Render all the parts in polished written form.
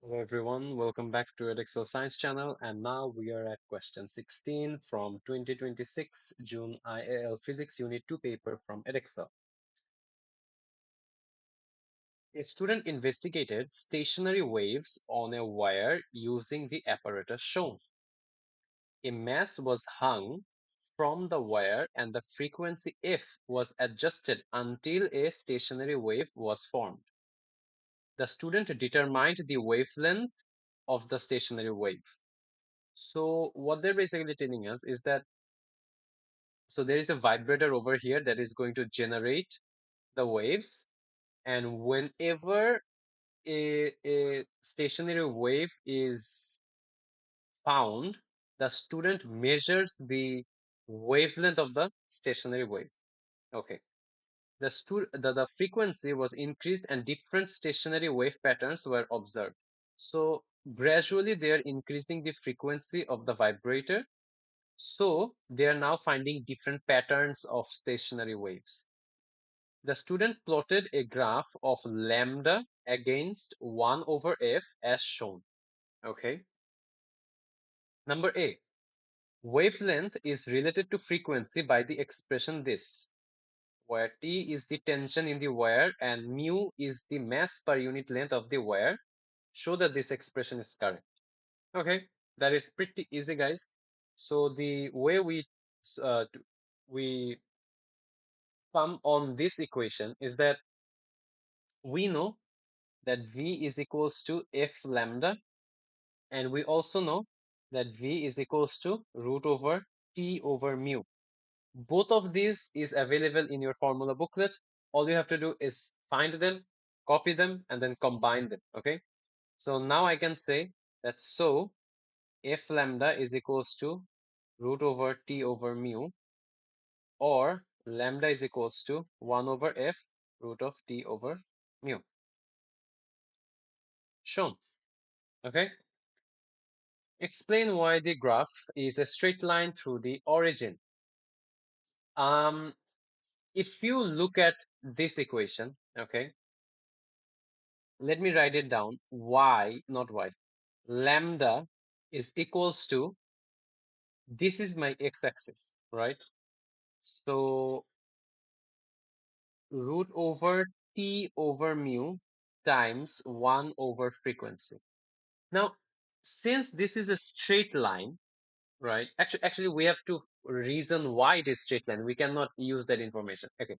Hello everyone, welcome back to Edexcel Science channel, and now we are at question 16 from 2026 June IAL Physics Unit 2 paper from Edexcel. A student investigated stationary waves on a wire using the apparatus shown. A mass was hung from the wire and the frequency F was adjusted until a stationary wave was formed. The student determined the wavelength of the stationary wave. So what they're basically telling us is that there is a vibrator over here that is going to generate the waves, and whenever a stationary wave is found, the student measures the wavelength of the stationary wave. Okay. The frequency was increased and different stationary wave patterns were observed. So gradually they are increasing the frequency of the vibrator. So they are now finding different patterns of stationary waves. The student plotted a graph of lambda against 1 over f as shown. Okay. Number A. Wavelength is related to frequency by the expression this, where T is the tension in the wire and mu is the mass per unit length of the wire. Show that this expression is correct. Okay, that is pretty easy, guys. So the way uh, we come on this equation is that we know that V is equals to F lambda, and we also know that V is equals to root over T over mu. Both of these is available in your formula booklet. All you have to do is find them, copy them, and then combine them. Okay. So now I can say that F lambda is equals to root over T over mu, or lambda is equals to 1 over F root of T over mu. Shown. Okay. Explain why the graph is a straight line through the origin. Um, if you look at this equation, okay, let me write it down. Not y, lambda is equals to, this is my x-axis, right? So root over T over mu times 1 over frequency. Now, since this is a straight line, right? Actually, we have to reason why it is straight line. We cannot use that information. Okay.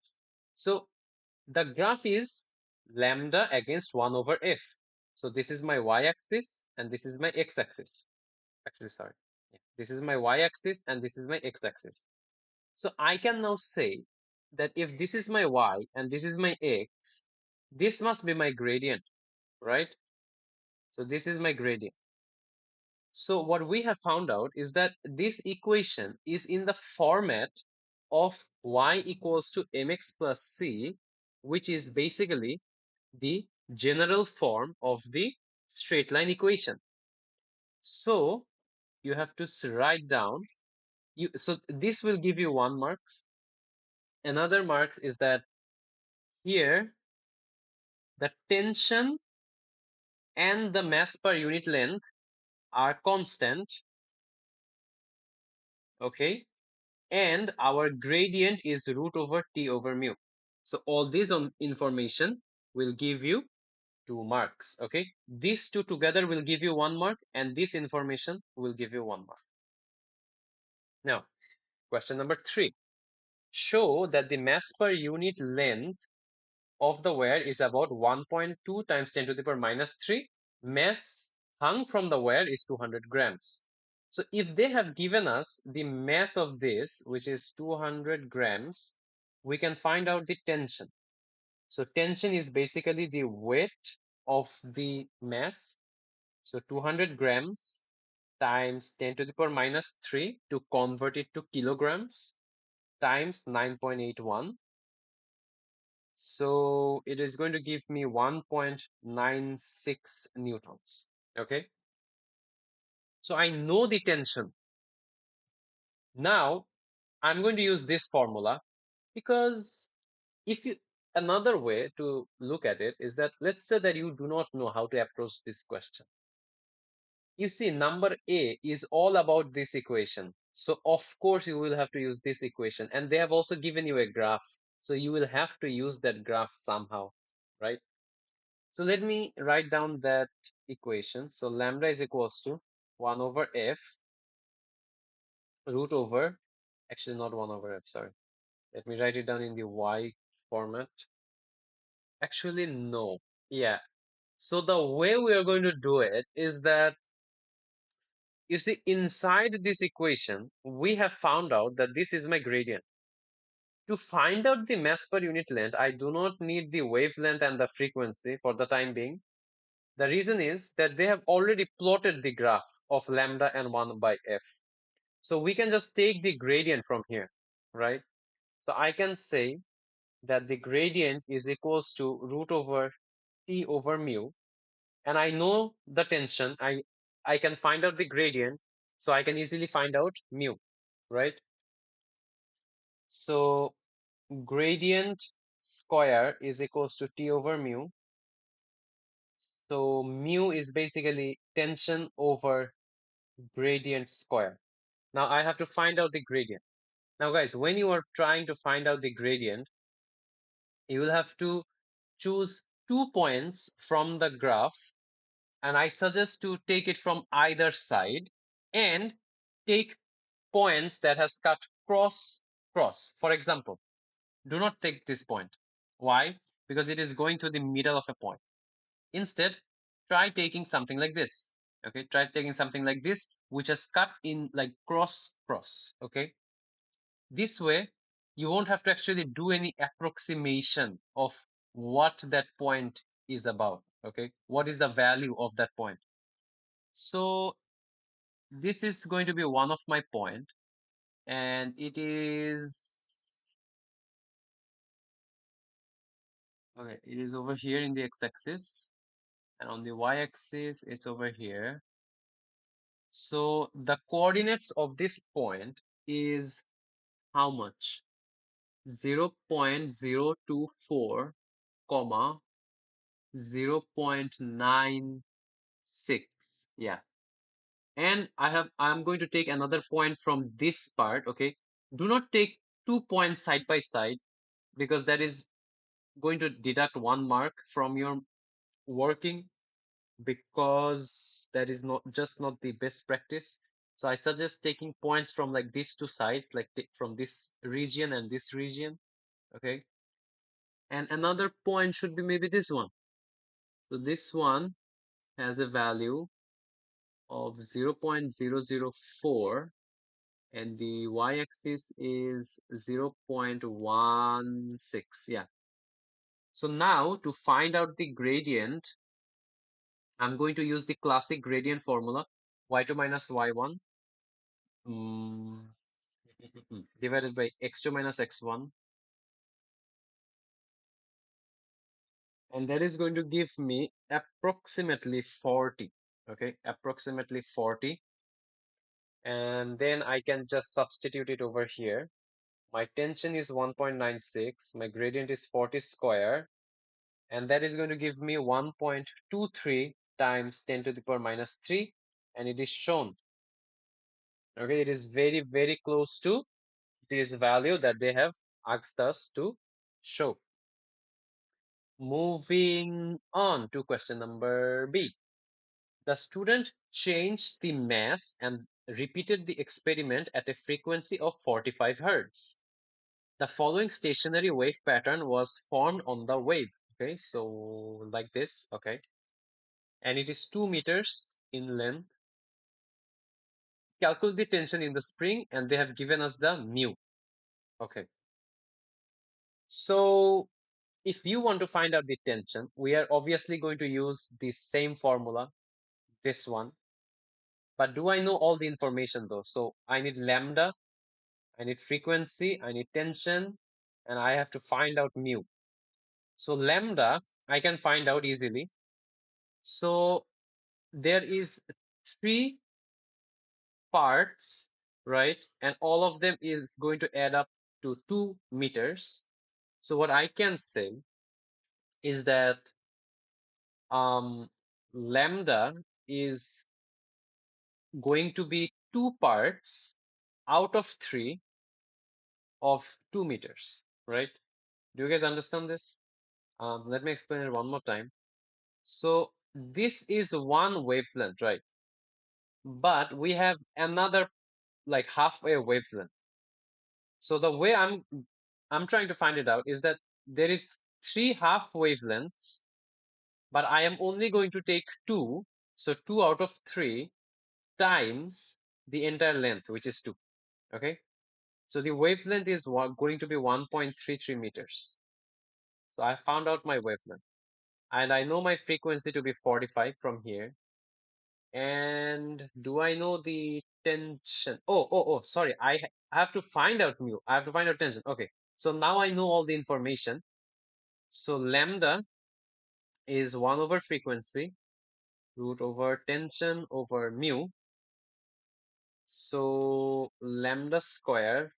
So the graph is lambda against 1 over f. So this is my y-axis and this is my x-axis. Actually, sorry. Yeah. This is my y-axis and this is my x-axis. So I can now say that if this is my y and this is my x, this must be my gradient, right? So this is my gradient. So what we have found out is that this equation is in the format of y equals to mx plus c, which is basically the general form of the straight line equation. So you have to write down, so this will give you 1 marks. Another marks is that here the tension and the mass per unit length are constant, okay? And our gradient is root over T over mu. So all this information will give you 2 marks, okay? These two together will give you 1 mark, and this information will give you 1 mark. Now, question number 3. Show that the mass per unit length of the wire is about 1.2 times 10 to the power minus 3. Mass hung from the wire is 200 grams. So if they have given us the mass of this, which is 200 grams, we can find out the tension. So tension is basically the weight of the mass. So 200 grams times 10 to the power minus 3 to convert it to kilograms times 9.81. So it is going to give me 1.96 newtons. Okay. So I know the tension. Now I'm going to use this formula because if you Another way to look at it is that let's say that you do not know how to approach this question. You see, number A is all about this equation. So of course you will have to use this equation. And they have also given you a graph. So you will have to use that graph somehow, right? So let me write down that equation. So lambda is equals to 1 over f root over, actually not 1 over f, sorry. Let me write it down in the y format. Actually, no. Yeah. So the way we are going to do it is that, you see, inside this equation, we have found out that this is my gradient. To find out the mass per unit length, I do not need the wavelength and the frequency for the time being. The reason is that they have already plotted the graph of lambda and 1 by f. So we can just take the gradient from here, right? So I can say that the gradient is equals to root over t over mu. And I know the tension. I can find out the gradient, so I can easily find out mu, right? So gradient square is equals to t over mu. So mu is basically tension over gradient square. Now I have to find out the gradient. Now guys, when you are trying to find out the gradient, you will have to choose 2 points from the graph, and I suggest to take it from either side and take points that has cut cross cross. For example, do not take this point. Why? Because it is going to the middle of a point. Instead, try taking something like this. Okay, try taking something like this, which has cut in like cross cross. Okay, this way you won't have to actually do any approximation of what that point is about. Okay, what is the value of that point? So this is going to be one of my point, and it is okay. It is over here in the x-axis, and on the y-axis, it's over here. So the coordinates of this point is how much? 0.024, comma 0.96. Yeah. And I'm going to take another point from this part. Okay. Do not take 2 points side by side, because that is going to deduct 1 mark from your working, because that is not the best practice. So I suggest taking points from like these two sides, like from this region and this region. Okay. And another point should be maybe this one. So this one has a value of 0.004, and the y-axis is 0.16. Yeah. So now to find out the gradient, I'm going to use the classic gradient formula, y2 minus y1 divided by x2 minus x1. And that is going to give me approximately 40. Okay, approximately 40. And then I can just substitute it over here. My tension is 1.96. My gradient is 40 square. And that is going to give me 1.23 times 10 to the power minus 3. And it is shown. Okay, it is very, very close to this value that they have asked us to show. Moving on to question number B. The student changed the mass and repeated the experiment at a frequency of 45 Hertz. The following stationary wave pattern was formed on the wave. Okay, so like this, okay. And it is 2 meters in length. Calculate the tension in the spring, and they have given us the mu. Okay. So if you want to find out the tension, we are obviously going to use the same formula, this one. But do I know all the information though? So I need lambda, I need frequency, I need tension, and I have to find out mu. So lambda, I can find out easily. So there is 3 parts, right? And all of them is going to add up to 2 meters. So what I can say is that lambda is going to be 2 parts out of 3 of 2 meters, right? Do you guys understand this? Let me explain it one more time. So this is one wavelength, right? But we have another like halfway wavelength. So the way I'm trying to find it out is that there is 3 half wavelengths, but I am only going to take 2. So 2 out of 3 times the entire length, which is 2. Okay. So the wavelength is going to be 1.33 meters. So I found out my wavelength. And I know my frequency to be 45 from here. And do I know the tension? Sorry. I have to find out mu. I have to find out tension. Okay. So now I know all the information. So lambda is 1 over frequency, root over tension over mu. So lambda square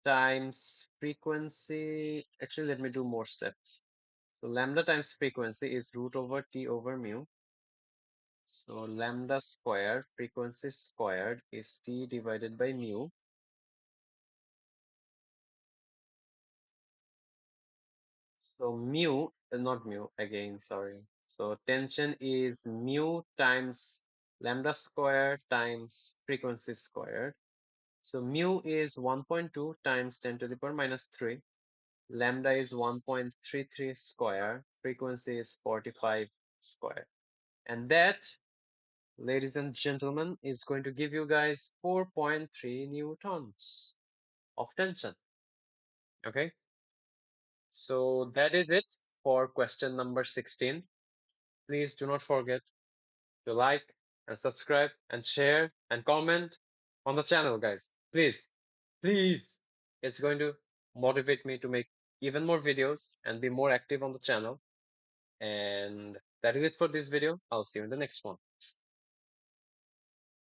times frequency. Actually, let me do more steps. So lambda times frequency is root over T over mu. So lambda square, frequency squared, is T divided by mu. So mu, not mu again, sorry. So tension is mu times lambda squared times frequency squared. So mu is 1.2 times 10 to the power minus 3. Lambda is 1.33 square. Frequency is 45 square. And that, ladies and gentlemen, is going to give you guys 4.3 newtons of tension. Okay, so that is it for question number 16. Please do not forget to like and subscribe and share and comment on the channel, guys. Please, please. It's going to motivate me to make even more videos and be more active on the channel. And that is it for this video. I'll see you in the next one.